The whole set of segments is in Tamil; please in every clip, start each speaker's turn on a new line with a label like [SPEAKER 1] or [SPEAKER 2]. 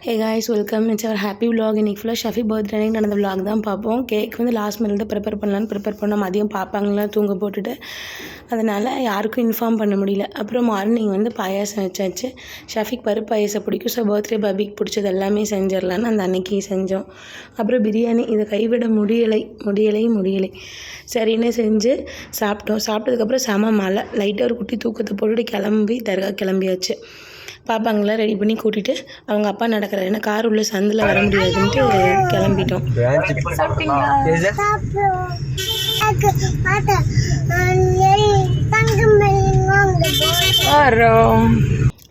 [SPEAKER 1] Hey guys, welcome. It's our happy vlog. இன்றைக்கி ஃபுல்லாக ஷஃபி பர்த்டே அன்றைக்கி நடந்த விலாக் தான் பார்ப்போம். கேக் வந்து லாஸ்ட் மினிட் தான் ப்ரிப்பேர் பண்ணோம். மதியம் பார்ப்பாங்களா தூங்க போட்டுட்டு, அதனால் யாருக்கும் இன்ஃபார்ம் பண்ண முடியல. அப்புறம் மார்னிங் வந்து பாயாசம் வச்சாச்சு. ஷஃபிக்கு பருப்பு பாயாசம் பிடிக்கும். ஸோ பர்த்டே பபிக்கு பிடிச்சது எல்லாமே செஞ்சிடலான்னு அந்த அன்னைக்கு செஞ்சோம். அப்புறம் பிரியாணி, இதை கைவிட முடியலை. சரின்னு செஞ்சு சாப்பிட்டோம். சாப்பிட்டதுக்கப்புறம் செம மழை. லைட்டாக ஒரு குட்டி தூக்கத்தை போட்டுட்டு தர்கா கிளம்பியாச்சு. பாப்பாங்களாம் ரெடி பண்ணி கூட்டிகிட்டு அவங்க அப்பா நடக்கிறாரு. ஏன்னா கார் உள்ள சந்தில் வர முடியாதுன்ட்டு கிளம்பிட்டோம்.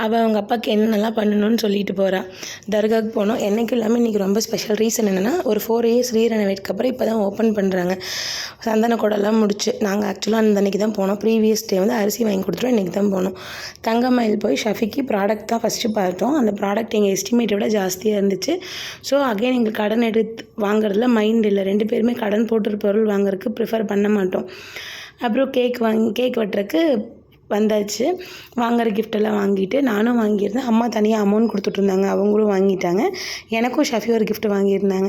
[SPEAKER 1] அவங்க அப்பாவுக்கு என்னெல்லாம் பண்ணணும்னு சொல்லிட்டு போகிறான். தர்காவுக்கு போனோம். என்றைக்கும் இல்லாமல் இன்றைக்கி ரொம்ப ஸ்பெஷல். ரீசன் என்னென்னா, ஒரு 4 இயர்ஸ் ரீரெனோவேட்க்கு அப்புறம் இப்போ தான் ஓப்பன் பண்ணுறாங்க. சந்தன கூடெல்லாம் முடிச்சு நாங்கள் ஆக்சுவலாக அந்த அன்றைக்கி தான் போனோம். ப்ரீவியஸ் டே வந்து அரிசி வாங்கி கொடுத்துட்டோம். இன்றைக்கி தான் போனோம். தங்கமயில் போய் ஷஃபிக்கு ப்ராடக்ட் தான் ஃபஸ்ட்டு பார்த்தோம். அந்த ப்ராடக்ட் எங்கள் எஸ்டிமேட்டை விட ஜாஸ்தியாக இருந்துச்சு. ஸோ அகைன் எங்களுக்கு கடன் எடுத்து வாங்குறதுல மைண்ட் இல்லை. 2 பேருமே கடன் போட்டு பொருள் வாங்குறதுக்கு ப்ரிஃபர் பண்ண மாட்டோம். அப்புறம் கேக் வெட்டுறதுக்கு வந்தாச்சு. வாங்குகிற கிஃப்டெல்லாம் வாங்கிட்டு நானும் வாங்கியிருந்தேன். அம்மா தனியாக அமௌண்ட் கொடுத்துட்ருந்தாங்க, அவங்களும் வாங்கிட்டாங்க. எனக்கும் ஷஃபி ஒரு கிஃப்ட் வாங்கியிருந்தாங்க.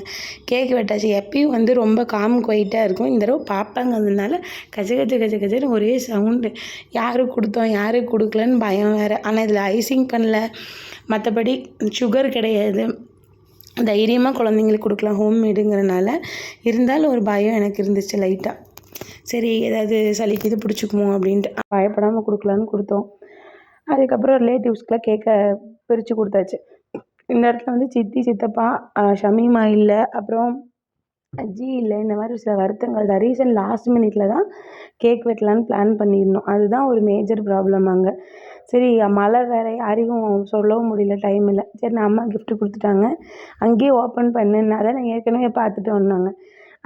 [SPEAKER 1] கேக் வெட்டாச்சு. எப்பயும் வந்து ரொம்ப குவைட்டாக இருக்கும். இந்த தடவை பார்ப்பாங்கிறதுனால கஜன்னு ஒரே சவுண்டு. யாருக்கு கொடுத்தோம் யாருக்கு கொடுக்கலன்னு பயம் வேறு. ஆனால் இதில் ஐசிங் பண்ணல, மற்றபடி சுகர் கிடையாது. தைரியமாக குழந்தைங்களுக்கு கொடுக்கலாம், ஹோம்மேடுங்கிறனால. இருந்தாலும் ஒரு பயம் எனக்கு இருந்துச்சு லைட்டாக. சரி, ஏதாவது சளிக்கு இது பிடிச்சிக்குமோ அப்படின்ட்டு பயப்படாமல் கொடுக்கலான்னு கொடுத்தோம். அதுக்கப்புறம் ரிலேட்டிவ்ஸ்க்கெலாம் கேக்கை பிரித்து கொடுத்தாச்சு. இந்த இடத்துல வந்து சித்தி, சித்தப்பா, ஷமீமா இல்லை, அப்புறம் அஜி இல்லை. இந்த மாதிரி சில வருத்தங்கள் தான். ரீசன் லாஸ்ட் மினிட்ல தான் கேக் வெட்டலான்னு பிளான் பண்ணியிருந்தோம். அதுதான் ஒரு மேஜர் ப்ராப்ளம் அங்கே. சரி, மழை வேறு, யாரையும் சொல்லவும் முடியல, டைம் இல்லை. சரி, நான் அம்மா கிஃப்ட்டு கொடுத்துட்டாங்க. அங்கேயே ஓப்பன் பண்ணுன்னு அதான் நான் ஏற்கனவே பார்த்துட்டு வந்தாங்க.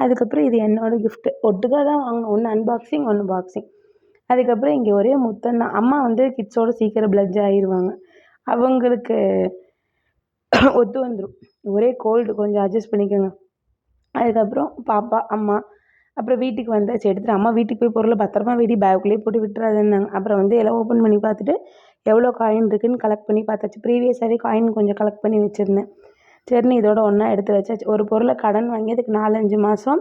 [SPEAKER 1] அதுக்கப்புறம் இது என்னோடய கிஃப்ட்டு. ஒட்டுக்காக தான் வாங்கினோம். ஒன்று அன்பாக்சிங், ஒன்று பாக்ஸிங். அதுக்கப்புறம் இங்கே ஒரே முத்தம் தான். அம்மா வந்து கிட்ஸோடு சீக்கிரம் பிளட்ஜ் ஆகிடுவாங்க. அவங்களுக்கு ஒத்து வந்துடும். ஒரே கோல்டு, கொஞ்சம் அட்ஜஸ்ட் பண்ணிக்கோங்க. அதுக்கப்புறம் பாப்பா, அம்மா, அப்புறம் வீட்டுக்கு வந்தாச்சு. எடுத்துகிட்டு அம்மா வீட்டுக்கு போய் பொருளை பத்திரமா பேக்குள்ளேயே போட்டு விட்டுறாதுன்னாங்க. அப்புறம் வந்து எல்லாம் ஓப்பன் பண்ணி பார்த்துட்டு எவ்வளோ காயின் இருக்குதுன்னு கலெக்ட் பண்ணி பார்த்தாச்சு. ப்ரீவியஸாகவே காயின் கொஞ்சம் கலெக்ட் பண்ணி வச்சுருந்தேன். சரின்னு இதோட ஒன்றா எடுத்து வச்சாச்சு. ஒரு பொருளை கடன் வாங்கி அதுக்கு 4-5 மாதம்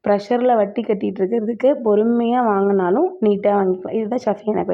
[SPEAKER 1] ப்ரெஷரில் வட்டி கட்டிகிட்டு இருக்கிறதுக்கு பொறுமையாக வாங்கினாலும் நீட்டாக வாங்கிக்கலாம். இதுதான் ஷஃபி எனக்கு